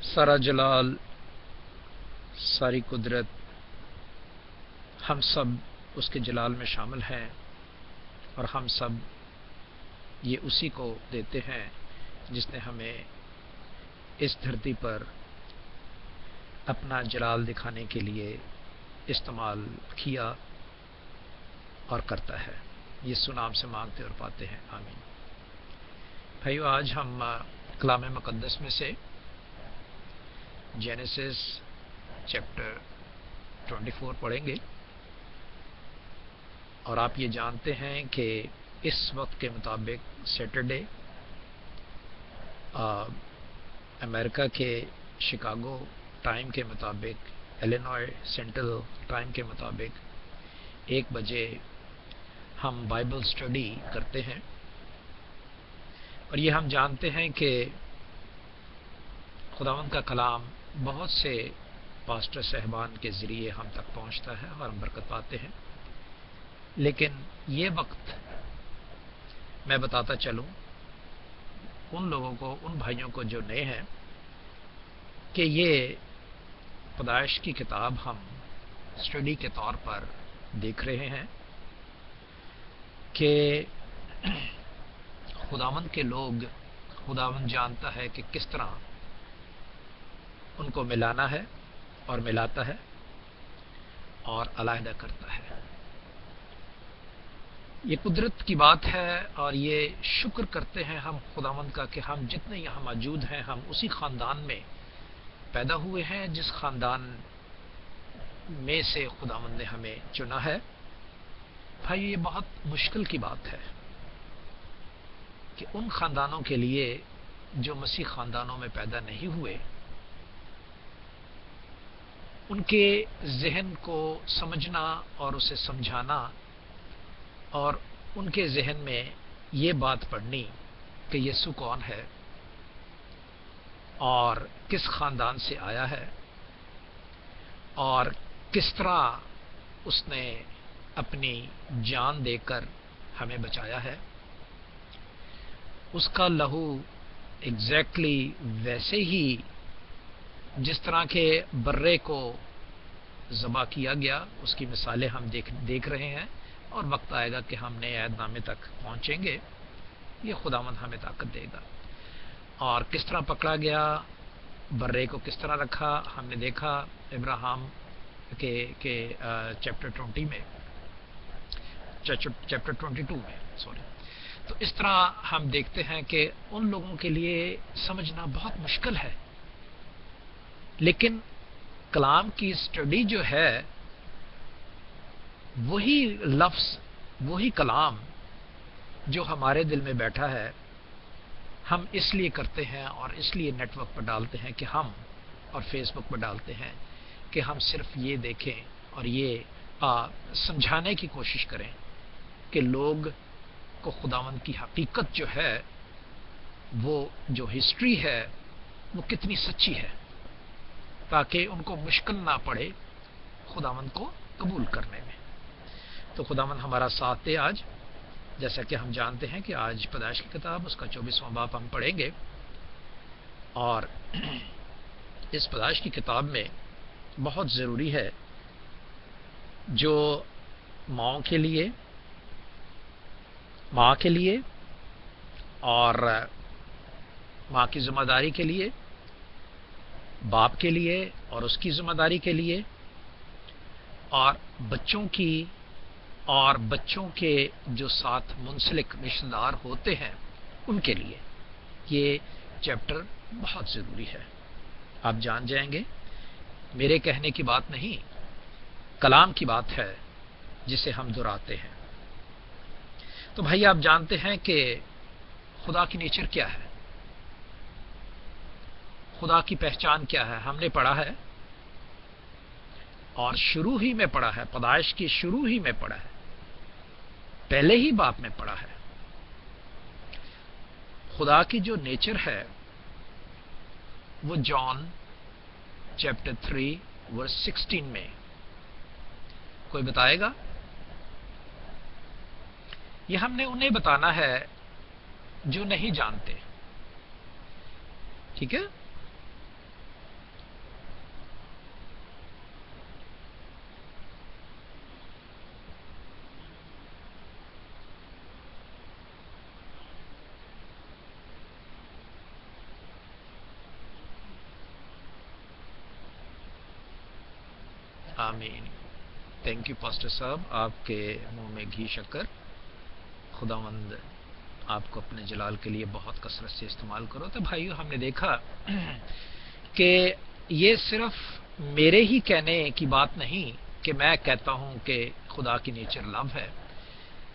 سارا جلال، ساری قدرت، ہم سب اس کے جلال میں شامل ہیں، اور ہم سب یہ اسی کو دیتے ہیں جس نے ہمیں اس دھرتی پر اپنا جلال دکھانے کے لیے استعمال کیا اور کرتا ہے۔ یسوع نام سے مانگتے اور پاتے ہیں، آمین۔ بھائیو، آج ہم کلام مقدس میں سے جینیسس چیپٹر 24 پڑھیں گے، اور آپ یہ جانتے ہیں کہ اس وقت کے مطابق سیٹرڈے امریکہ کے شکاگو ٹائم کے مطابق، ایلینوائے سینٹرل ٹائم کے مطابق 1 بجے ہم بائبل اسٹڈی کرتے ہیں، اور یہ ہم جانتے ہیں کہ خداوند کا کلام بہت سے پاسٹر صاحبان کے ذریعے ہم تک پہنچتا ہے اور ہم برکت پاتے ہیں، لیکن یہ وقت میں بتاتا چلوں ان لوگوں کو، ان بھائیوں کو جو نئے ہیں، کہ یہ پیدائش کی کتاب ہم اسٹڈی کے طور پر دیکھ رہے ہیں کہ خداوند کے لوگ، خداوند جانتا ہے کہ کس طرح ان کو ملانا ہے اور ملاتا ہے اور علیحدہ کرتا ہے۔ یہ قدرت کی بات ہے، اور یہ شکر کرتے ہیں ہم خداوند کا کہ ہم جتنے یہاں موجود ہیں، ہم اسی خاندان میں پیدا ہوئے ہیں جس خاندان میں سے خداوند نے ہمیں چنا ہے۔ بھائی، یہ بہت مشکل کی بات ہے کہ ان خاندانوں کے لیے جو مسیح خاندانوں میں پیدا نہیں ہوئے، ان کے ذہن کو سمجھنا اور اسے سمجھانا، اور ان کے ذہن میں یہ بات پڑھنی کہ یسوع کون ہے اور کس خاندان سے آیا ہے اور کس طرح اس نے اپنی جان دے کر ہمیں بچایا ہے، اس کا لہو ایگزیکٹلی ویسے ہی جس طرح کے برے کو ذبح کیا گیا، اس کی مثالیں ہم دیکھ رہے ہیں، اور وقت آئے گا کہ ہم نئے عہد نامے تک پہنچیں گے، یہ خداوند ہمیں طاقت دے گا۔ اور کس طرح پکڑا گیا، برے کو کس طرح رکھا، ہم نے دیکھا ابراہیم کے چیپٹر 20 میں، چیپٹر 22 میں، سوری۔ تو اس طرح ہم دیکھتے ہیں کہ ان لوگوں کے لیے سمجھنا بہت مشکل ہے، لیکن کلام کی اسٹڈی جو ہے، وہی لفظ، وہی کلام جو ہمارے دل میں بیٹھا ہے، ہم اس لیے کرتے ہیں اور اس لیے نیٹ ورک پر ڈالتے ہیں کہ ہم، اور فیس بک پر ڈالتے ہیں کہ ہم صرف یہ دیکھیں اور یہ سمجھانے کی کوشش کریں کہ لوگ کو خداوند کی حقیقت جو ہے، وہ جو ہسٹری ہے، وہ کتنی سچی ہے، تاکہ ان کو مشکل نہ پڑے خداوند کو قبول کرنے میں۔ تو خداوند ہمارا ساتھ دے آج، جیسا کہ ہم جانتے ہیں کہ آج پیدائش کی کتاب اس کا 24واں باب ہم پڑھیں گے، اور اس پیدائش کی کتاب میں بہت ضروری ہے جو ماں کے لیے اور ماں کی ذمہ داری کے لیے، باپ کے لیے اور اس کی ذمہ داری کے لیے، اور بچوں کی اور بچوں کے جو ساتھ منسلک رشتہ دار ہوتے ہیں ان کے لیے یہ چیپٹر بہت ضروری ہے۔ آپ جان جائیں گے، میرے کہنے کی بات نہیں، کلام کی بات ہے جسے ہم دہراتے ہیں۔ تو بھائی، آپ جانتے ہیں کہ خدا کی نیچر کیا ہے، خدا کی پہچان کیا ہے، ہم نے پڑھا ہے، اور شروع ہی میں پڑھا ہے، پیدائش کی شروع ہی میں پڑھا ہے، پہلے ہی باب میں پڑھا ہے۔ خدا کی جو نیچر ہے وہ جان چیپٹر 3 ورس 16 میں، کوئی بتائے گا؟ یہ ہم نے انہیں بتانا ہے جو نہیں جانتے، ٹھیک ہے؟ آمین. تھینک یو پاسٹر صاحب، آپ کے منہ میں گھی شکر. خداوند آپ کو اپنے جلال کے لیے بہت کثرت سے استعمال کرو. تو بھائیو، ہم نے دیکھا کہ یہ صرف میرے ہی کہنے کی بات نہیں کہ میں کہتا ہوں کہ خدا کی نیچر لو ہے،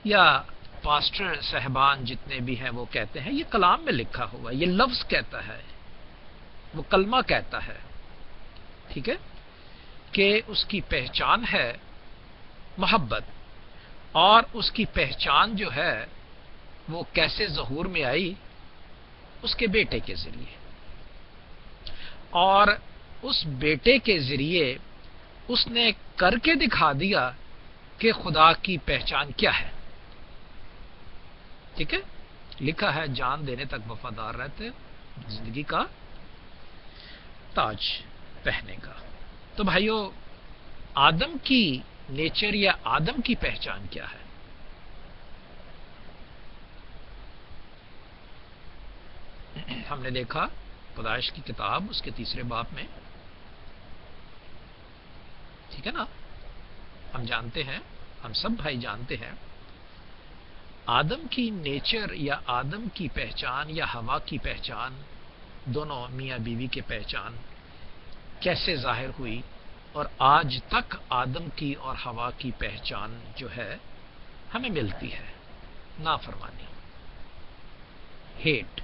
یا پاسٹر صاحبان جتنے بھی ہیں وہ کہتے ہیں. یہ کلام میں لکھا ہوا، یہ لفظ کہتا ہے، وہ کلمہ کہتا ہے، ٹھیک ہے، کہ اس کی پہچان ہے محبت. اور اس کی پہچان جو ہے وہ کیسے ظہور میں آئی؟ اس کے بیٹے کے ذریعے. اور اس بیٹے کے ذریعے اس نے کر کے دکھا دیا کہ خدا کی پہچان کیا ہے. ٹھیک ہے، لکھا ہے جان دینے تک وفادار رہتے، زندگی کا تاج پہنے گا. تو بھائیو، آدم کی نیچر یا آدم کی پہچان کیا ہے؟ ہم نے دیکھا پیدائش کی کتاب اس کے 3 باب میں، ٹھیک ہے نا. ہم جانتے ہیں، ہم سب بھائی جانتے ہیں، آدم کی نیچر یا آدم کی پہچان یا ہوا کی پہچان، دونوں میاں بیوی کی پہچان کیسے ظاہر ہوئی. اور آج تک آدم کی اور ہوا کی پہچان جو ہے ہمیں ملتی ہے، نافرمانی، ہیٹ.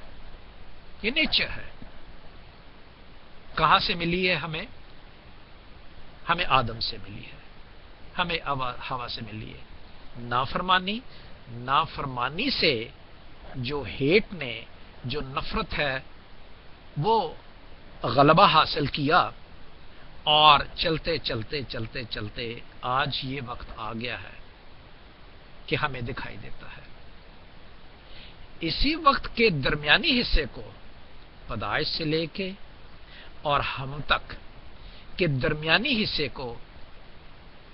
یہ نیچر ہے. کہاں سے ملی ہے ہمیں؟ ہمیں آدم سے ملی ہے، ہمیں ہوا سے ملی ہے. نافرمانی، نافرمانی سے جو ہیٹ نے، جو نفرت ہے، وہ غلبہ حاصل کیا. اور چلتے چلتے چلتے چلتے آج یہ وقت آ گیا ہے کہ ہمیں دکھائی دیتا ہے. اسی وقت کے درمیانی حصے کو، پیدائش سے لے کے اور ہم تک کے درمیانی حصے کو،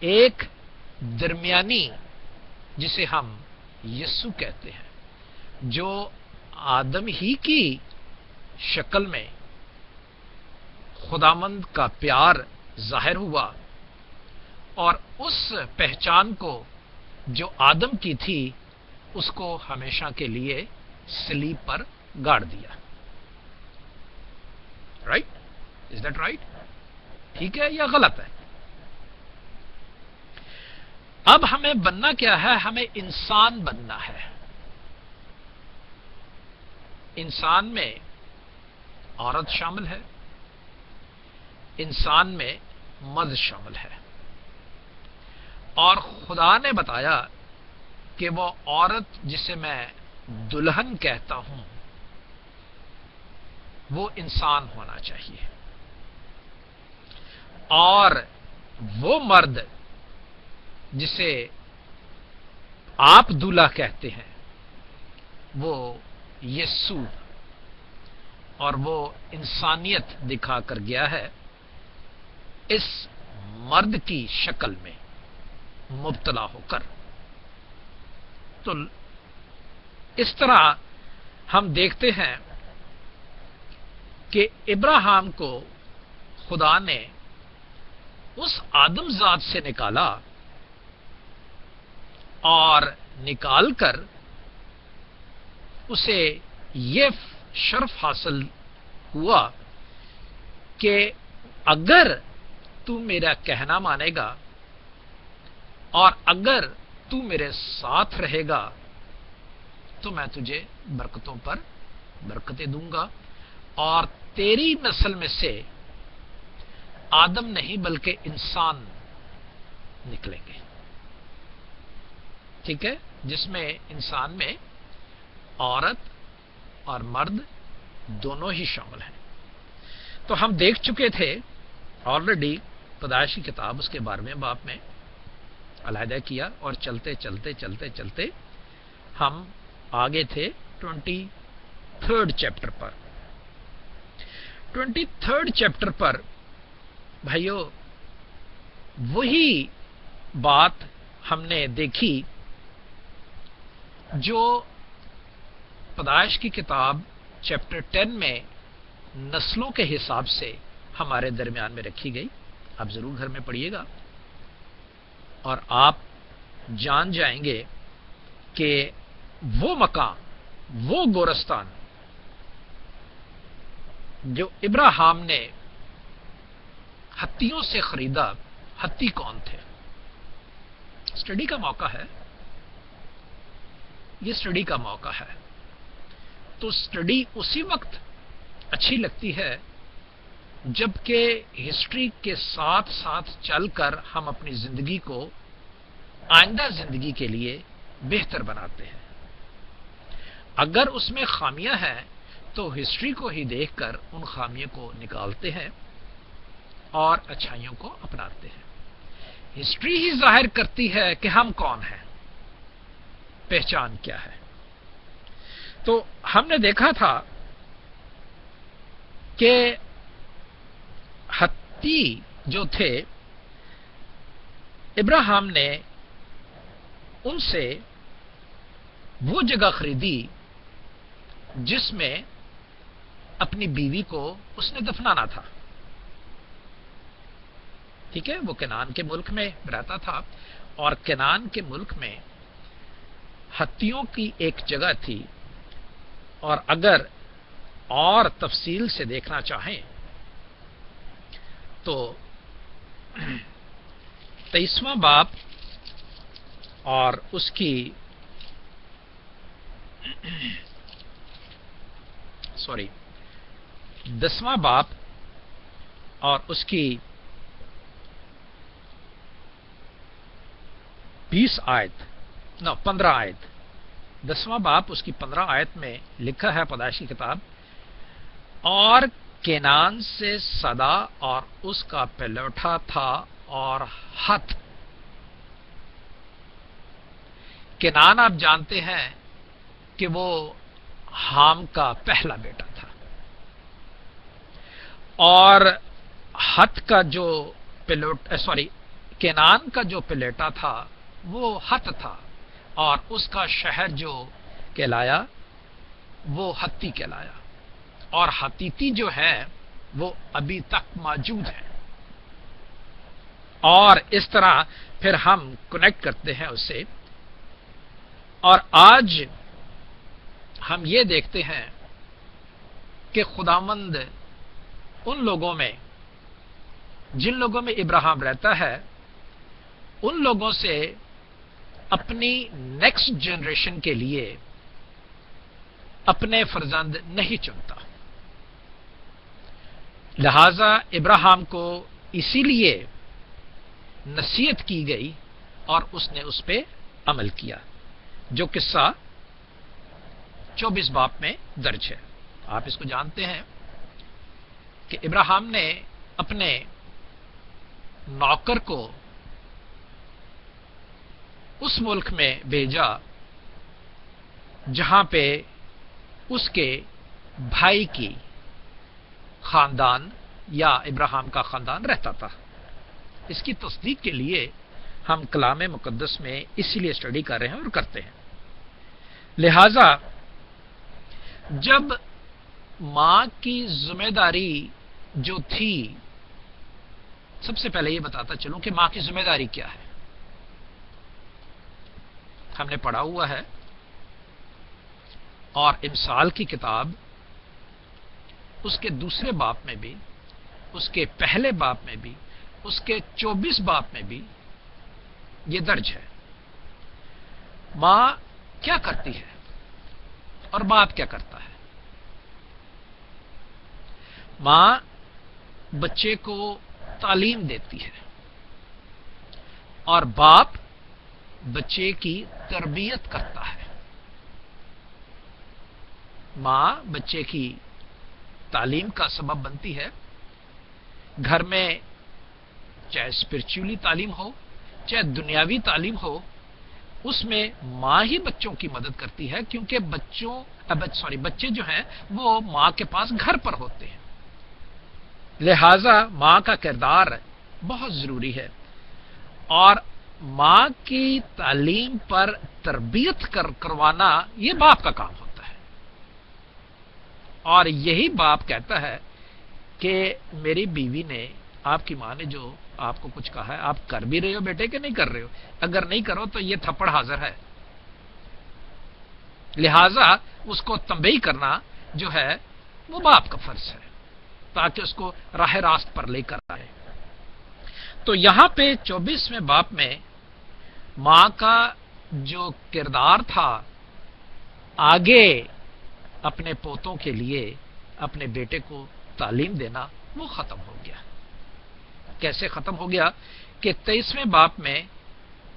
ایک درمیانی جسے ہم یسوع کہتے ہیں، جو آدم ہی کی شکل میں خداوند کا پیار ظاہر ہوا، اور اس پہچان کو جو آدم کی تھی اس کو ہمیشہ کے لیے صلیب پر گاڑ دیا. رائٹ؟ Is that right? ٹھیک ہے یا غلط ہے؟ اب ہمیں بننا کیا ہے؟ ہمیں انسان بننا ہے. انسان میں عورت شامل ہے، انسان میں مرد شامل ہے. اور خدا نے بتایا کہ وہ عورت جسے میں دلہن کہتا ہوں وہ انسان ہونا چاہیے، اور وہ مرد جسے آپ دولہا کہتے ہیں وہ یسوع، اور وہ انسانیت دکھا کر گیا ہے اس مرد کی شکل میں مبتلا ہو کر. تو اس طرح ہم دیکھتے ہیں کہ ابراہیم کو خدا نے اس آدم ذات سے نکالا، اور نکال کر اسے یہ شرف حاصل ہوا کہ اگر تو میرا کہنا مانے گا اور اگر تو میرے ساتھ رہے گا تو میں تجھے برکتوں پر برکتیں دوں گا، اور تیری نسل میں سے آدم نہیں بلکہ انسان نکلیں گے. ٹھیک ہے، جس میں انسان میں عورت اور مرد دونوں ہی شامل ہیں. تو ہم دیکھ چکے تھے آلریڈی پیدائش کی کتاب اس کے 12ویں باب میں علیحدہ کیا، اور چلتے چلتے چلتے چلتے ہم آگے تھے 23 چیپٹر پر. 23 چیپٹر پر بھائیو وہی بات ہم نے دیکھی جو پیدائش کی کتاب چیپٹر 10 میں نسلوں کے حساب سے ہمارے درمیان میں رکھی گئی. آپ ضرور گھر میں پڑھیے گا. اور آپ جان جائیں گے کہ وہ مقام، وہ گورستان جو ابراہیم نے ہتھیوں سے خریدا، ہتھی کون تھے؟ اسٹڈی کا موقع ہے، یہ اسٹڈی کا موقع ہے۔ تو اسٹڈی اسی وقت اچھی لگتی ہے جبکہ ہسٹری کے ساتھ ساتھ چل کر ہم اپنی زندگی کو آئندہ زندگی کے لیے بہتر بناتے ہیں۔ اگر اس میں خامیاں ہیں تو ہسٹری کو ہی دیکھ کر ان خامیوں کو نکالتے ہیں اور اچھائیوں کو اپناتے ہیں۔ ہسٹری ہی ظاہر کرتی ہے کہ ہم کون ہیں، پہچان کیا ہے۔ تو ہم نے دیکھا تھا کہ ہتھی جو تھے، ابراہیم نے ان سے وہ جگہ خریدی جس میں اپنی بیوی کو اس نے دفنانا تھا۔ ٹھیک ہے، وہ کنعان کے ملک میں رہتا تھا، اور کنعان کے ملک میں ہتھیوں کی ایک جگہ تھی، اور اگر اور تفصیل سے دیکھنا چاہیں تو 23واں باب اور اس کی 10واں باب اور اس کی 15 آیت، 10واں باب اس کی 15 آیت میں لکھا ہے پیدائش کی کتاب، اور کنعان سے صدا اور اس کا پلوٹا تھا اور ہت۔ کنعان آپ جانتے ہیں کہ وہ حام کا پہلا بیٹا تھا، اور ہت کا جو کنعان کا جو پلیٹا تھا وہ ہت تھا، اور اس کا شہر جو کہلایا وہ ہتی کہلایا، اور ہتیتی جو ہے وہ ابھی تک موجود ہے۔ اور اس طرح پھر ہم کنیکٹ کرتے ہیں اس سے، اور آج ہم یہ دیکھتے ہیں کہ خداوند ان لوگوں میں، جن لوگوں میں ابراہیم رہتا ہے، ان لوگوں سے اپنی نیکسٹ جنریشن کے لیے اپنے فرزند نہیں چنتا۔ لہذا ابراہیم کو اسی لیے نصیحت کی گئی اور اس نے اس پہ عمل کیا، جو قصہ 24 باب میں درج ہے۔ آپ اس کو جانتے ہیں کہ ابراہیم نے اپنے نوکر کو اس ملک میں بھیجا جہاں پہ اس کے بھائی کی خاندان یا ابراہیم کا خاندان رہتا تھا۔ اس کی تصدیق کے لیے ہم کلام مقدس میں اسی لیے اسٹڈی کر رہے ہیں اور کرتے ہیں۔ لہذا جب ماں کی ذمہ داری جو تھی، سب سے پہلے یہ بتاتا چلوں کہ ماں کی ذمہ داری کیا ہے۔ ہم نے پڑھا ہوا ہے، اور امثال کی کتاب اس کے 2 باب میں بھی، اس کے پہلے باب میں بھی، اس کے 24 باب میں بھی یہ درج ہے۔ ماں کیا کرتی ہے اور باپ کیا کرتا ہے؟ ماں بچے کو تعلیم دیتی ہے، اور باپ بچے کی تربیت کرتا ہے۔ ماں بچے کی تعلیم کا سبب بنتی ہے، گھر میں چاہے اسپرچولی تعلیم ہو چاہے دنیاوی تعلیم ہو، اس میں ماں ہی بچوں کی مدد کرتی ہے، کیونکہ بچے جو ہیں وہ ماں کے پاس گھر پر ہوتے ہیں۔ لہذا ماں کا کردار بہت ضروری ہے، اور ماں کی تعلیم پر تربیت کروانا یہ باپ کا کام ہوتا ہے۔ اور یہی باپ کہتا ہے کہ میری بیوی نے، آپ کی ماں نے جو آپ کو کچھ کہا ہے؟ آپ کر بھی رہے ہو بیٹے کہ نہیں کر رہے ہو؟ اگر نہیں کرو تو یہ تھپڑ حاضر ہے. لہذا اس کو تنبیہ کرنا جو ہے وہ باپ کا فرض ہے تاکہ اس کو راہ راست پر لے کر آئے. تو یہاں پہ 24ویں باب میں ماں کا جو کردار تھا آگے اپنے پوتوں کے لیے اپنے بیٹے کو تعلیم دینا وہ ختم ہو گیا. کیسے ختم ہو گیا کہ 23ویں باب میں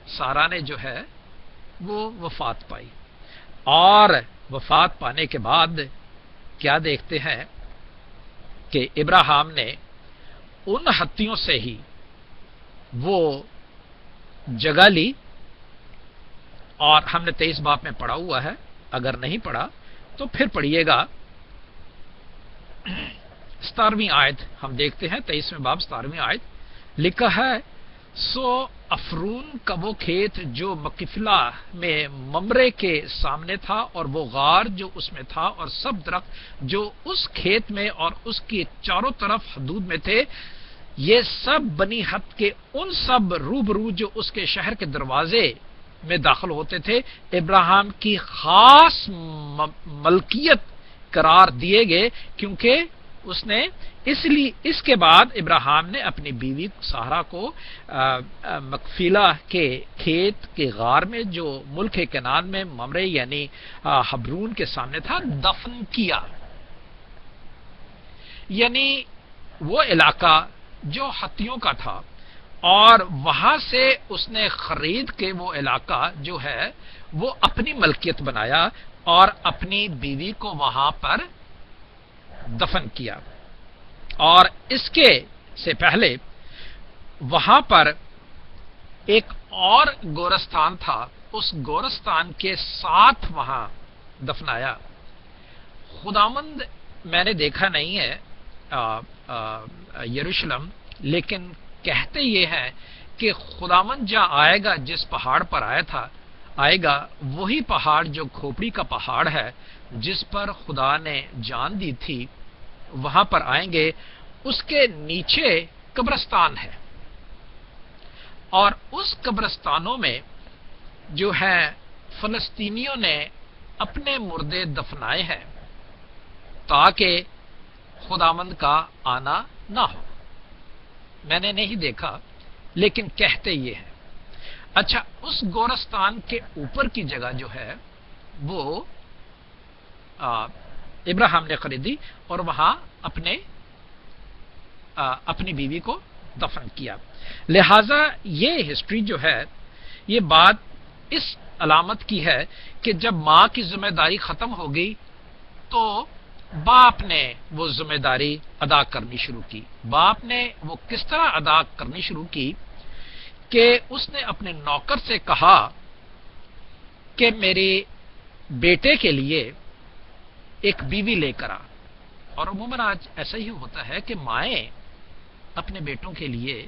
سارا نے جو ہے وہ وفات پائی، اور وفات پانے کے بعد کیا دیکھتے ہیں کہ ابراہیم نے ان ہتھیوں سے ہی وہ جگہ لی. اور ہم نے 23 باب میں پڑھا ہوا ہے، اگر نہیں پڑھا تو پھر پڑھیے گا. 17ویں آیت ہم دیکھتے ہیں، 23ویں باب 17ویں آیت لکھا ہے، سو افرون کا وہ کھیت جو مقفلہ میں ممرے کے سامنے تھا، اور وہ غار جو اس میں تھا، اور سب درخت جو اس کھیت میں اور اس کی چاروں طرف حدود میں تھے، یہ سب بنی حد کے ان سب روبرو جو اس کے شہر کے دروازے میں داخل ہوتے تھے ابراہیم کی خاص ملکیت قرار دیے گئے، کیونکہ اس کے بعد ابراہیم نے اپنی بیوی سارہ کو مقفیلہ کے کھیت کے غار میں جو ملک کنعان میں ممرے یعنی حبرون کے سامنے تھا دفن کیا. یعنی وہ علاقہ جو ہتھیوں کا تھا، اور وہاں سے اس نے خرید کے وہ علاقہ جو ہے وہ اپنی ملکیت بنایا اور اپنی بیوی کو وہاں پر دفن کیا. اور اس کے سے پہلے وہاں پر ایک اور گورستان تھا، اس گورستان کے ساتھ وہاں دفنایا. خداوند میں نے دیکھا نہیں ہے یروشلم، لیکن کہتے یہ ہے کہ خداوند جہاں آئے گا، جس پہاڑ پر آئے گا وہی پہاڑ جو کھوپڑی کا پہاڑ ہے جس پر خدا نے جان دی تھی، وہاں پر آئیں گے. اس کے نیچے قبرستان ہے، اور اس قبرستانوں میں جو ہے فلسطینیوں نے اپنے مردے دفنائے ہیں تاکہ خداوند کا آنا نہ ہو. میں نے نہیں دیکھا لیکن کہتے یہ ہے. اچھا، اس گورستان کے اوپر کی جگہ جو ہے وہ ابراہیم نے خریدی اور وہاں اپنی بیوی کو دفن کیا. لہذا یہ ہسٹری جو ہے یہ بات اس علامت کی ہے کہ جب ماں کی ذمہ داری ختم ہو گئی تو باپ نے وہ ذمہ داری ادا کرنی شروع کی. باپ نے وہ کس طرح ادا کرنی شروع کی کہ اس نے اپنے نوکر سے کہا کہ میرے بیٹے کے لیے ایک بیوی لے کر آ. اور عموماً آج ایسا ہی ہوتا ہے کہ مائیں اپنے بیٹوں کے لیے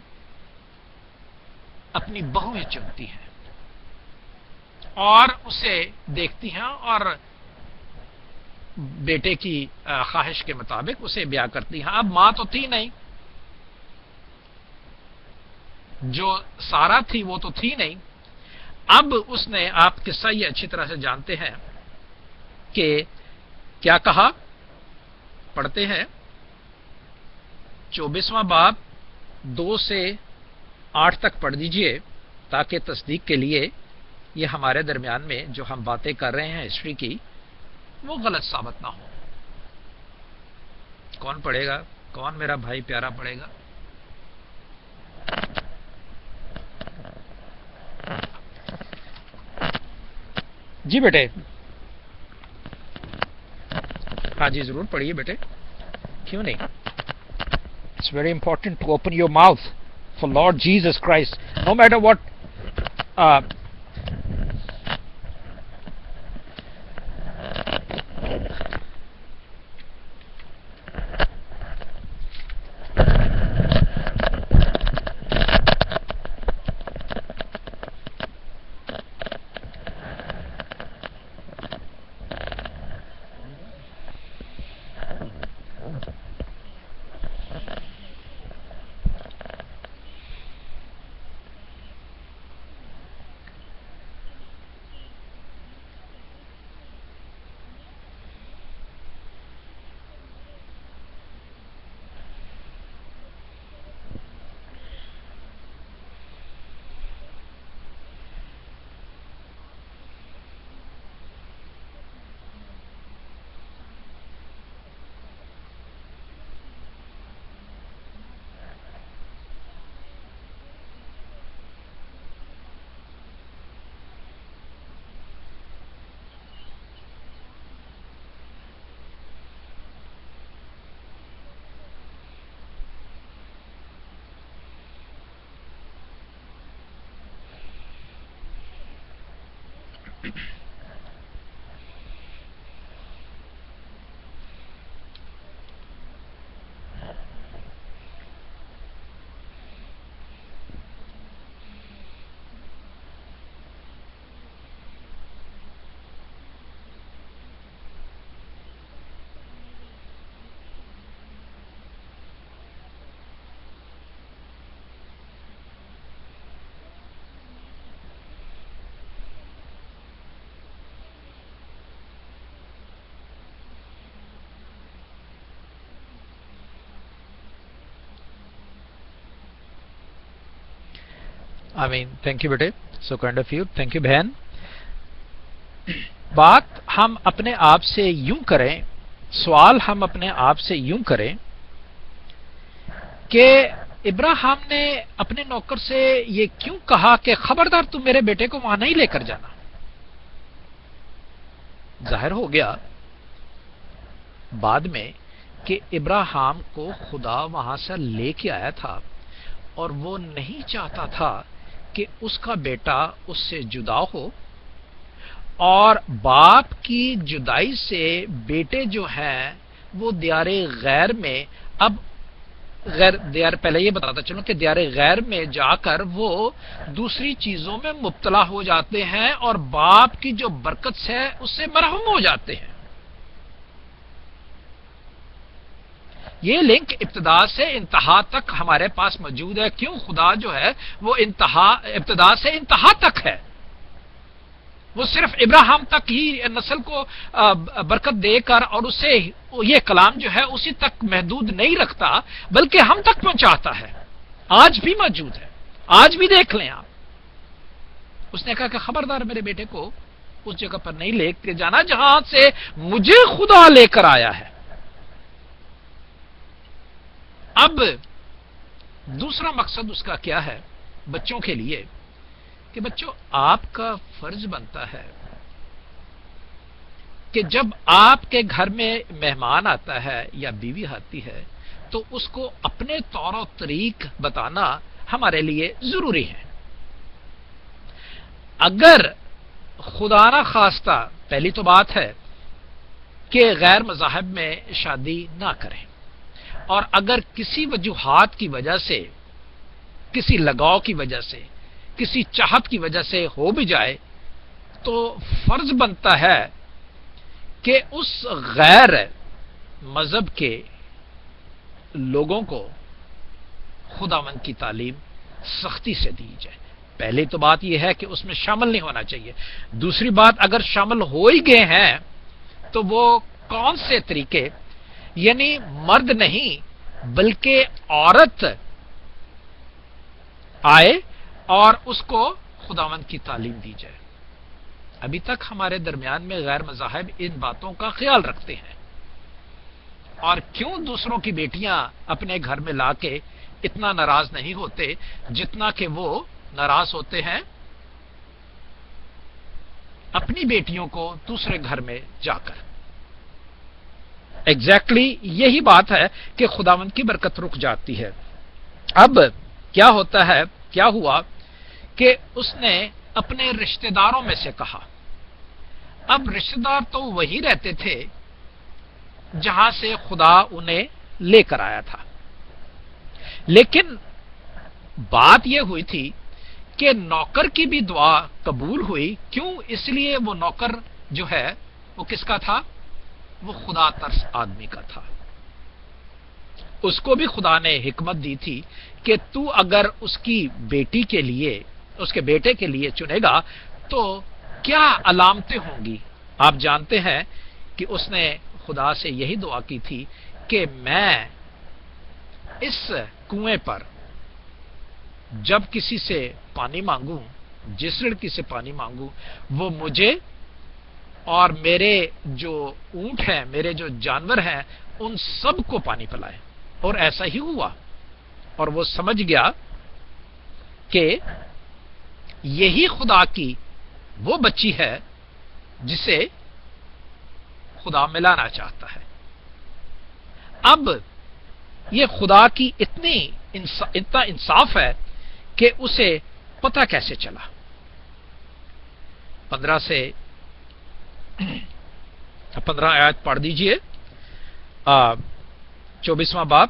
اپنی بہویں چنتی ہیں اور اسے دیکھتی ہیں اور بیٹے کی خواہش کے مطابق اسے بیاہ کرتی ہیں. اب ماں تو تھی نہیں، جو سارا تھی وہ تو تھی نہیں. اب اس نے، آپ قصہ یہ اچھی طرح سے جانتے ہیں کہ کیا کہا، پڑھتے ہیں 24واں باب 2 سے 8 تک پڑھ دیجئے تاکہ تصدیق کے لیے یہ ہمارے درمیان میں جو ہم باتیں کر رہے ہیں ہسٹری کی وہ غلط ثابت نہ ہو. کون پڑھے گا؟ کون میرا بھائی پیارا پڑھے گا؟ جی بیٹے، ہاں جی ضرور پڑھیے بیٹے، کیوں نہیں. It's very important to open your mouth for Lord Jesus Christ no matter what. آمین. تھینک یو بیٹے, so kind of you. Thank you بہن. بات ہم اپنے آپ سے یوں کریں, سوال ہم اپنے آپ سے یوں کریں کہ ابراہیم نے اپنے نوکر سے یہ کیوں کہا کہ خبردار تم میرے بیٹے کو وہاں نہیں لے کر جانا. ظاہر ہو گیا بعد میں کہ ابراہیم کو خدا وہاں سے لے کے آیا تھا اور وہ نہیں چاہتا تھا کہ اس کا بیٹا اس سے جدا ہو, اور باپ کی جدائی سے بیٹے جو ہیں وہ دیار غیر میں, اب دیار, پہلے یہ بتاتا چلوں کہ دیار غیر میں جا کر وہ دوسری چیزوں میں مبتلا ہو جاتے ہیں اور باپ کی جو برکت ہے اس سے محروم ہو جاتے ہیں. یہ لنک ابتدا سے انتہا تک ہمارے پاس موجود ہے. کیوں؟ خدا جو ہے وہ ابتدا سے انتہا تک ہے. وہ صرف ابراہیم تک ہی نسل کو برکت دے کر اور اسے یہ کلام جو ہے اسی تک محدود نہیں رکھتا بلکہ ہم تک پہنچاتا ہے. آج بھی موجود ہے, آج بھی دیکھ لیں آپ. اس نے کہا کہ خبردار میرے بیٹے کو اس جگہ پر نہیں لے کے جانا جہاں سے مجھے خدا لے کر آیا ہے. اب دوسرا مقصد اس کا کیا ہے بچوں کے لیے کہ بچوں آپ کا فرض بنتا ہے کہ جب آپ کے گھر میں مہمان آتا ہے یا بیوی آتی ہے تو اس کو اپنے طور و طریق بتانا ہمارے لیے ضروری ہے. اگر خدا نہ خواستہ پہلی تو بات ہے کہ غیر مذاہب میں شادی نہ کریں, اور اگر کسی وجوہات کی وجہ سے, کسی لگاؤ کی وجہ سے, کسی چاہت کی وجہ سے ہو بھی جائے تو فرض بنتا ہے کہ اس غیر مذہب کے لوگوں کو خداوند کی تعلیم سختی سے دی جائے. پہلی تو بات یہ ہے کہ اس میں شامل نہیں ہونا چاہیے. دوسری بات, اگر شامل ہو ہی گئے ہیں تو وہ کون سے طریقے, یعنی مرد نہیں بلکہ عورت آئے اور اس کو خداوند کی تعلیم دی جائے. ابھی تک ہمارے درمیان میں غیر مذاہب ان باتوں کا خیال رکھتے ہیں, اور کیوں دوسروں کی بیٹیاں اپنے گھر میں لا کے اتنا ناراض نہیں ہوتے جتنا کہ وہ ناراض ہوتے ہیں اپنی بیٹیوں کو دوسرے گھر میں جا کر. ایگزیکٹلی یہی بات ہے کہ خداوند کی برکت رک جاتی ہے. اب کیا ہوتا ہے, کیا ہوا کہ اس نے اپنے رشتہ داروں میں سے کہا. اب رشتہ دار تو وہی رہتے تھے جہاں سے خدا انہیں لے کر آیا تھا, لیکن بات یہ ہوئی تھی کہ نوکر کی بھی دعا قبول ہوئی. کیوں؟ اس لیے وہ نوکر جو ہے وہ کس کا تھا؟ وہ خدا ترس آدمی کا تھا. اس کو بھی خدا نے حکمت دی تھی کہ تو اگر اس کی بیٹی کے لیے, اس کے بیٹے کے لیے چنے گا تو کیا علامتیں ہوں گی. آپ جانتے ہیں کہ اس نے خدا سے یہی دعا کی تھی کہ میں اس کنویں پر جب کسی سے پانی مانگوں, جس لڑکی سے پانی مانگوں, وہ مجھے اور میرے جو اونٹ ہیں, میرے جو جانور ہیں, ان سب کو پانی پلائے. اور ایسا ہی ہوا, اور وہ سمجھ گیا کہ یہی خدا کی وہ بچی ہے جسے خدا ملانا چاہتا ہے. اب یہ خدا کی اتنا انصاف ہے کہ اسے پتہ کیسے چلا. 15 سے 15 آیت پڑھ دیجئے. 24واں باب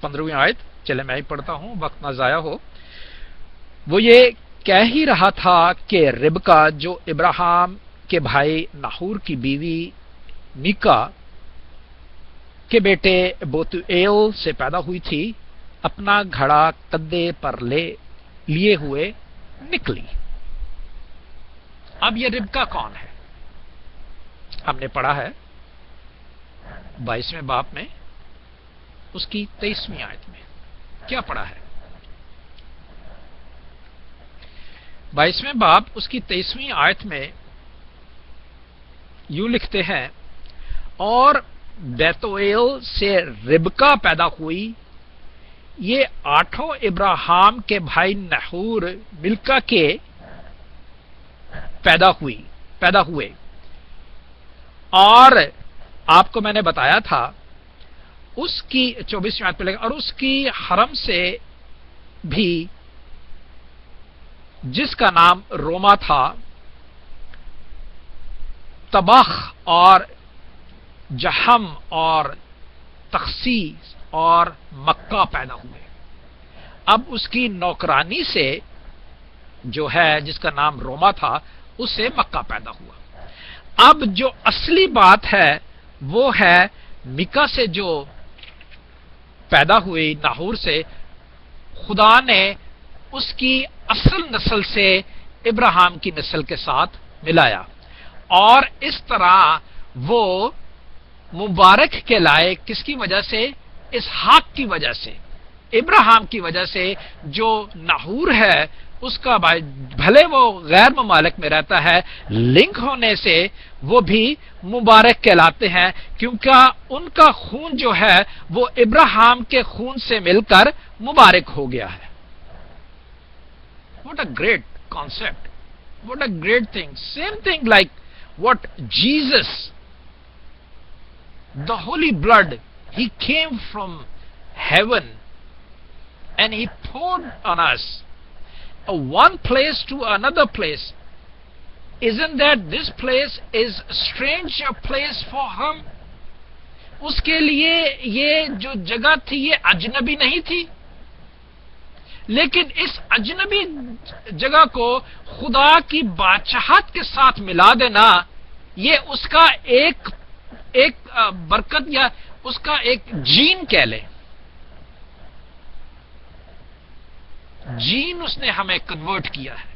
15ویں آیت. چلے میں ہی پڑھتا ہوں وقت نہ ضائع ہو. وہ یہ کہہ ہی رہا تھا کہ ربکا جو ابراہیم کے بھائی ناہور کی بیوی میکا کے بیٹے بوتوئیل سے پیدا ہوئی تھی، اپنا گھڑا کندھے پر لیے ہوئے نکلی. اب یہ ربکا کون ہے؟ ہم نے پڑھا ہے 22ویں باب میں اس کی 23ویں آیت میں. کیا پڑھا ہے؟ 22ویں باب اس کی 23ویں آیت میں یوں لکھتے ہیں، اور بیتوئیل سے ربکا پیدا ہوئی، یہ 8 ابراہیم کے بھائی نحور ملکا کے پیدا ہوئے. اور آپ کو میں نے بتایا تھا اس کی 24ویں آیت پہ لگا، اور اس کی حرم سے بھی جس کا نام روما تھا، تبخ اور جہم اور تخسیس اور مکہ پیدا ہوئے. اب اس کی نوکرانی سے جو ہے جس کا نام روما تھا، اس سے مکہ پیدا ہوا. اب جو اصلی بات ہے وہ ہے مکہ سے جو پیدا ہوئی ناہور سے، خدا نے اس کی اصل نسل سے ابراہیم کی نسل کے ساتھ ملایا، اور اس طرح وہ مبارک کہلائے. کس کی وجہ سے؟ اسحاق کی وجہ سے، ابراہیم کی وجہ سے. جو ناہور ہے اس کا بھائی بھلے وہ غیر ممالک میں رہتا ہے، لنک ہونے سے وہ بھی مبارک کہلاتے ہیں، کیونکہ ان کا خون جو ہے وہ ابراہیم کے خون سے مل کر مبارک ہو گیا ہے. What a great concept. What a great thing. Same thing like what Jesus, the holy blood, he came from heaven and he poured on us one place to another place. Isn't that this place is a strange place for him? اس کے لیے یہ جو جگہ تھی یہ اجنبی نہیں تھی، لیکن اس اجنبی جگہ کو خدا کی بادشاہت کے ساتھ ملا دینا، یہ اس کا ایک برکت یا اس کا ایک جین کہہ لیں. جین اس نے ہمیں کنورٹ کیا ہے.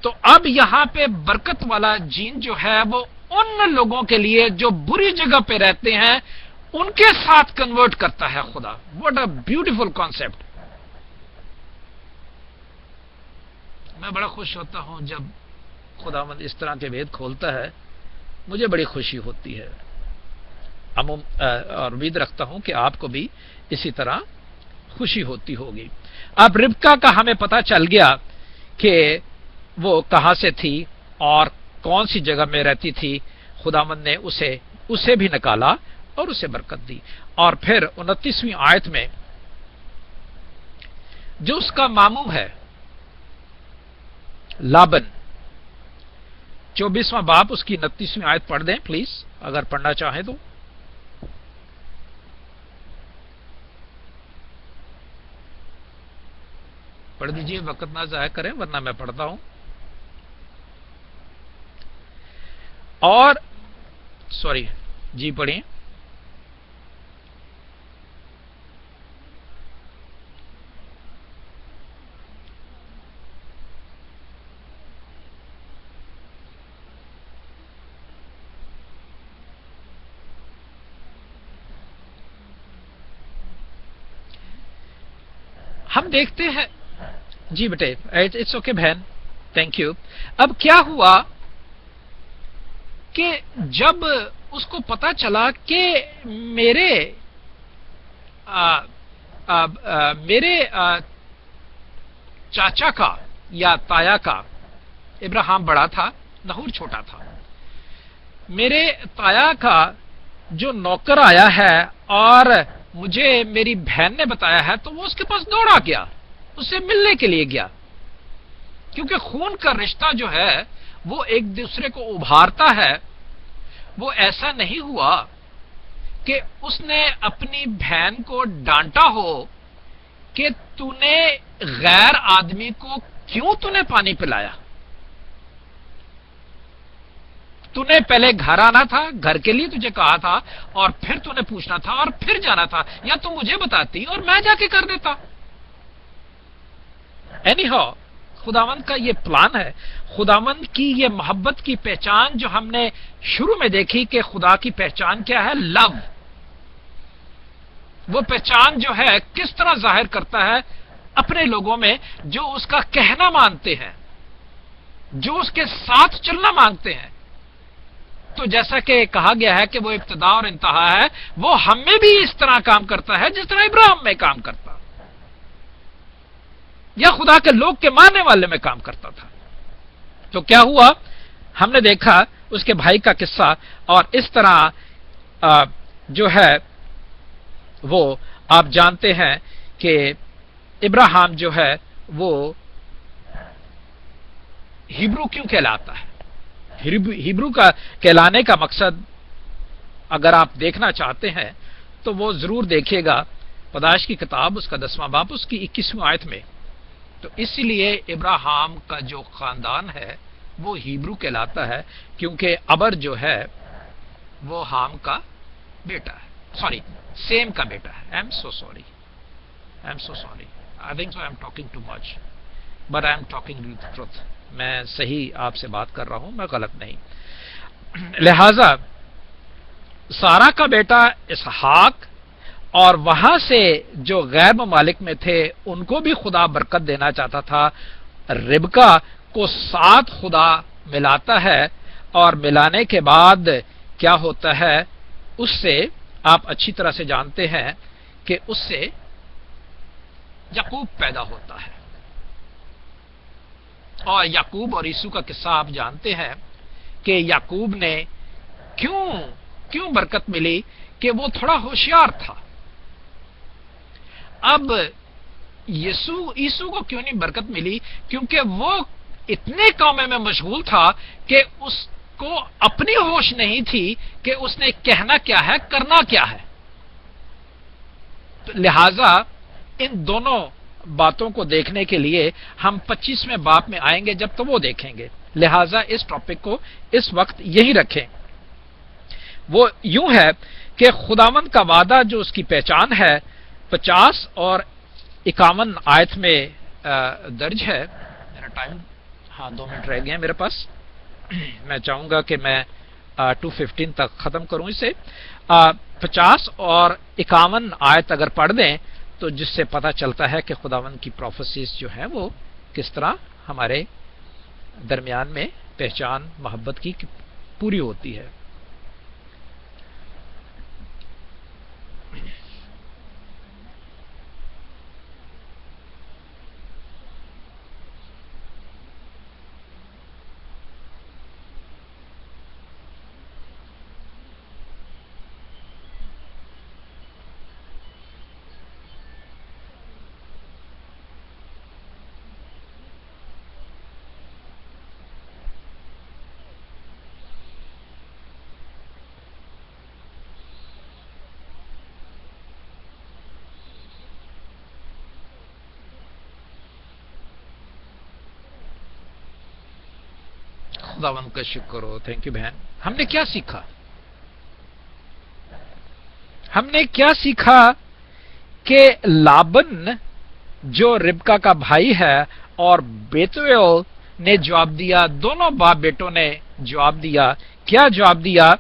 تو اب یہاں پہ برکت والا جین جو ہے وہ ان لوگوں کے لیے جو بری جگہ پہ رہتے ہیں ان کے ساتھ کنورٹ کرتا ہے خدا. What a beautiful concept. میں بڑا خوش ہوتا ہوں جب خداوند اس طرح کے وید کھولتا ہے، مجھے بڑی خوشی ہوتی ہے. اور امید رکھتا ہوں کہ آپ کو بھی اسی طرح خوشی ہوتی ہوگی. اب ربکا کا ہمیں پتہ چل گیا کہ وہ کہاں سے تھی اور کون سی جگہ میں رہتی تھی. خداوند نے اسے بھی نکالا اور اسے برکت دی. اور پھر 29ویں آیت میں جو اس کا ماموں ہے لابن، 24واں باب اس کی 29ویں آیت پڑھ دیں پلیز اگر پڑھنا چاہیں تو. پڑھ دیجئے، وقت نہ ضائع کریں ورنہ میں پڑھتا ہوں. اور جی پڑھیں. ہم دیکھتے ہیں جی بیٹے، اٹس اوکے بہن، تھینک یو. اب کیا ہوا کہ جب اس کو پتا چلا کہ میرے چاچا کا یا تایا کا، ابراہیم بڑا تھا، نحور چھوٹا تھا، میرے تایا کا جو نوکر آیا ہے اور مجھے میری بہن نے بتایا ہے، تو وہ اس کے پاس دوڑا گیا، اس سے ملنے کے لیے گیا. کیونکہ خون کا رشتہ جو ہے وہ ایک دوسرے کو ابھارتا ہے. وہ ایسا نہیں ہوا کہ اس نے اپنی بہن کو ڈانٹا ہو کہ تو نے غیر آدمی کو کیوں تو نے پانی پلایا. تو نے پہلے گھر آنا تھا، گھر کے لیے تجھے کہا تھا، اور پھر تو نے پوچھنا تھا اور پھر جانا تھا، یا تو مجھے بتاتی اور میں جا کے کر دیتا. اینی ہاؤ خداوند کا یہ پلان ہے. خداوند کی یہ محبت کی پہچان جو ہم نے شروع میں دیکھی کہ خدا کی پہچان کیا ہے، لو. وہ پہچان جو ہے کس طرح ظاہر کرتا ہے اپنے لوگوں میں جو اس کا کہنا مانتے ہیں، جو اس کے ساتھ چلنا مانگتے ہیں. تو جیسا کہ کہا گیا ہے کہ وہ ابتدا اور انتہا ہے، وہ ہم میں بھی اس طرح کام کرتا ہے جس طرح ابراہیم میں کام کرتا یا خدا کے لوگ کے ماننے والے میں کام کرتا تھا. تو کیا ہوا، ہم نے دیکھا اس کے بھائی کا قصہ، اور اس طرح جو ہے وہ آپ جانتے ہیں کہ ابراہیم جو ہے وہ ہیبرو کیوں کہلاتا ہے. ہیبرو کا کہلانے کا مقصد اگر آپ دیکھنا چاہتے ہیں تو وہ ضرور دیکھیے گا پیدائش کی کتاب اس کا 10واں باب اس کی 21ویں آیت میں. تو اسی لیے ابراہیم کا جو خاندان ہے وہ ہیبرو کہلاتا ہے، کیونکہ ابر جو ہے وہ حام کا بیٹا ہے، سوری سیم کا بیٹا ہے. I am so sorry I think so I am talking too much but I am talking with truth. میں صحیح آپ سے بات کر رہا ہوں، میں غلط نہیں. لہذا سارا کا بیٹا اسحاق، اور وہاں سے جو غیر ممالک میں تھے ان کو بھی خدا برکت دینا چاہتا تھا. ربکا کو ساتھ خدا ملاتا ہے، اور ملانے کے بعد کیا ہوتا ہے، اس سے آپ اچھی طرح سے جانتے ہیں کہ اس سے یعقوب پیدا ہوتا ہے. اور یعقوب اور عیسو کا قصہ آپ جانتے ہیں کہ یعقوب نے کیوں برکت ملی، کہ وہ تھوڑا ہوشیار تھا. اب عیسو کو کیوں نہیں برکت ملی، کیونکہ وہ اتنے کاموں میں مشغول تھا کہ اس کو اپنی ہوش نہیں تھی کہ اس نے کہنا کیا ہے، کرنا کیا ہے. لہذا ان دونوں باتوں کو دیکھنے کے لیے ہم 25ویں باب میں آئیں گے جب تو وہ دیکھیں گے. لہذا اس ٹاپک کو اس وقت یہی رکھیں. وہ یوں ہے کہ خداوند کا وعدہ جو اس کی پہچان ہے 50 اور 51 آیت میں درج ہے. میرا ٹائم 2 منٹ رہ گئے ہیں میرے پاس. میں چاہوں گا کہ میں 2:15 تک ختم کروں اسے. 50 اور 51 آیت اگر پڑھ دیں تو جس سے پتہ چلتا ہے کہ خداوند کی پروفیسیز جو ہیں وہ کس طرح ہمارے درمیان میں پہچان محبت کی پوری ہوتی ہے. خداوند کا شکر ہو. تھینک یو بہن. ہم نے کیا سیکھا کہ لابن جو ربکا کا بھائی ہے اور بیتویل نے جواب دیا، دونوں باپ بیٹوں نے جواب دیا. کیا جواب دیا؟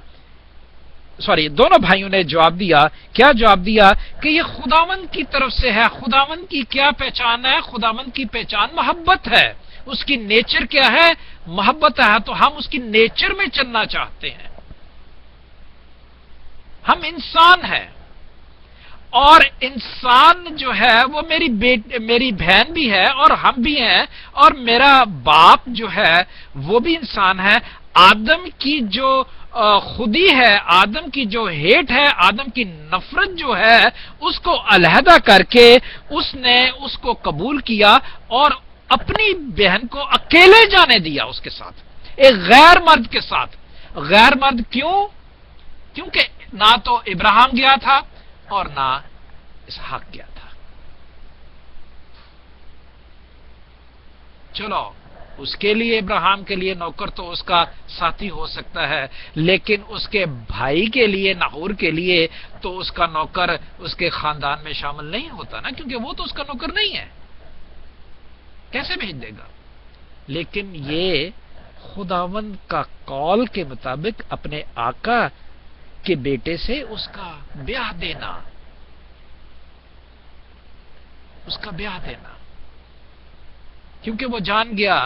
دونوں بھائیوں نے جواب دیا. کیا جواب دیا؟ کہ یہ خداوند کی طرف سے ہے. خداوند کی کیا پہچان ہے؟ خداوند کی پہچان محبت ہے. اس کی نیچر کیا ہے؟ محبت ہے. تو ہم اس کی نیچر میں چلنا چاہتے ہیں. ہم انسان ہیں، اور انسان جو ہے وہ میری بہن بھی ہے اور ہم بھی ہیں، اور میرا باپ جو ہے وہ بھی انسان ہے. آدم کی جو خودی ہے، آدم کی جو ہیٹ ہے، آدم کی نفرت جو ہے، اس کو علیحدہ کر کے اس نے اس کو قبول کیا اور اپنی بہن کو اکیلے جانے دیا اس کے ساتھ، ایک غیر مرد کے ساتھ. غیر مرد کیوں؟ کیونکہ نہ تو ابراہیم گیا تھا اور نہ اسحاق گیا تھا. چلو اس کے لیے، ابراہیم کے لیے نوکر تو اس کا ساتھی ہو سکتا ہے، لیکن اس کے بھائی کے لیے، ناہور کے لیے تو اس کا نوکر اس کے خاندان میں شامل نہیں ہوتا نا، کیونکہ وہ تو اس کا نوکر نہیں ہے. کیسے بھیج دے گا؟ لیکن یہ خداوند کا قول کے مطابق اپنے آقا کے بیٹے سے اس کا بیاہ دینا، اس کا بیاہ دینا، کیونکہ وہ جان گیا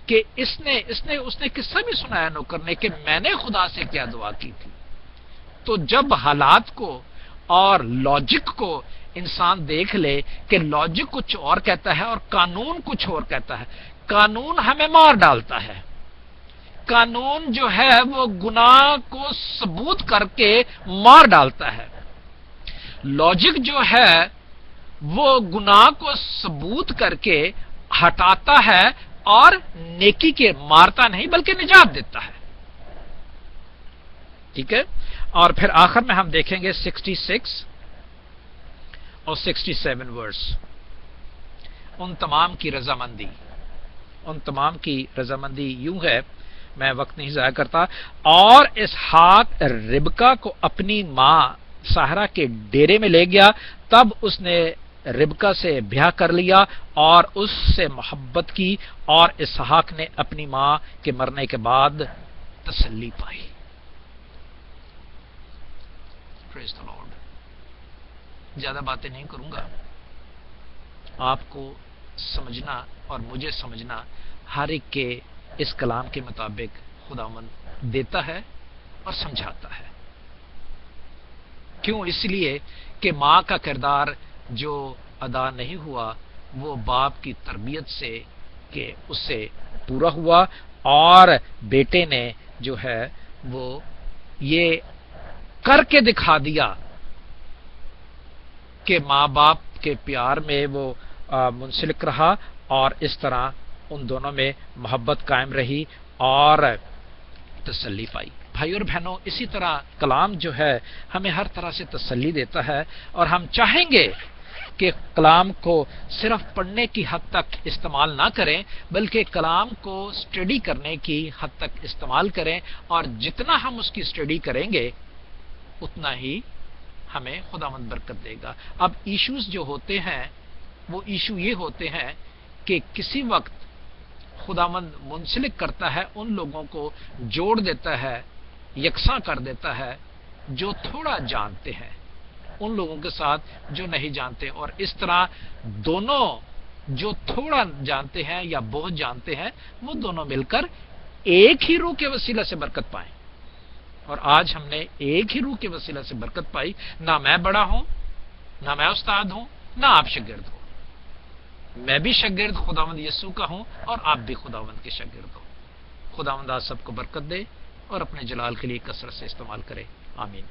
کہ اس نے قصہ بھی سنایا نوکر نے کہ میں نے خدا سے کیا دعا کی تھی. تو جب حالات کو اور لاجک کو انسان دیکھ لے کہ لاجک کچھ اور کہتا ہے اور قانون کچھ اور کہتا ہے، قانون ہمیں مار ڈالتا ہے. قانون جو ہے وہ گناہ کو ثبوت کر کے مار ڈالتا ہے. لاجک جو ہے وہ گناہ کو ثبوت کر کے ہٹاتا ہے اور نیکی کے مارتا نہیں بلکہ نجات دیتا ہے. ٹھیک ہے. اور پھر آخر میں ہم دیکھیں گے 66 اور 67 ورس. ان تمام کی رضامندی یوں ہے، میں وقت نہیں ضائع کرتا. اور اسحاق ربکا کو اپنی ماں سارہ کے ڈیرے میں لے گیا، تب اس نے ربکا سے بیاہ کر لیا اور اس سے محبت کی، اور اسحاق نے اپنی ماں کے مرنے کے بعد تسلی پائی. Praise the Lord. زیادہ باتیں نہیں کروں گا. آپ کو سمجھنا اور مجھے سمجھنا ہر ایک کے اس کلام کے مطابق خداوند دیتا ہے اور سمجھاتا ہے. کیوں؟ اس لیے کہ ماں کا کردار جو ادا نہیں ہوا وہ باپ کی تربیت سے کہ اس سے پورا ہوا، اور بیٹے نے جو ہے وہ یہ کر کے دکھا دیا کہ ماں باپ کے پیار میں وہ منسلک رہا، اور اس طرح ان دونوں میں محبت قائم رہی اور تسلی پائی. بھائی اور بہنوں، اسی طرح کلام جو ہے ہمیں ہر طرح سے تسلی دیتا ہے، اور ہم چاہیں گے کہ کلام کو صرف پڑھنے کی حد تک استعمال نہ کریں بلکہ کلام کو اسٹڈی کرنے کی حد تک استعمال کریں، اور جتنا ہم اس کی اسٹڈی کریں گے اتنا ہی ہمیں خداوند برکت دے گا. اب ایشوز جو ہوتے ہیں وہ ایشو یہ ہوتے ہیں کہ کسی وقت خداوند منسلک کرتا ہے، ان لوگوں کو جوڑ دیتا ہے، یکساں کر دیتا ہے جو تھوڑا جانتے ہیں ان لوگوں کے ساتھ جو نہیں جانتے، اور اس طرح دونوں جو تھوڑا جانتے ہیں یا بہت جانتے ہیں وہ دونوں مل کر ایک ہی روح کے وسیلہ سے برکت پائیں. اور آج ہم نے ایک ہی روح کے وسیلہ سے برکت پائی. نہ میں بڑا ہوں، نہ میں استاد ہوں، نہ آپ شاگرد ہوں. میں بھی شاگرد خداوند یسوع کا ہوں اور آپ بھی خداوند کے شاگرد ہوں. خداوند آپ سب کو برکت دے اور اپنے جلال کے لیے کثرت سے استعمال کرے. آمین.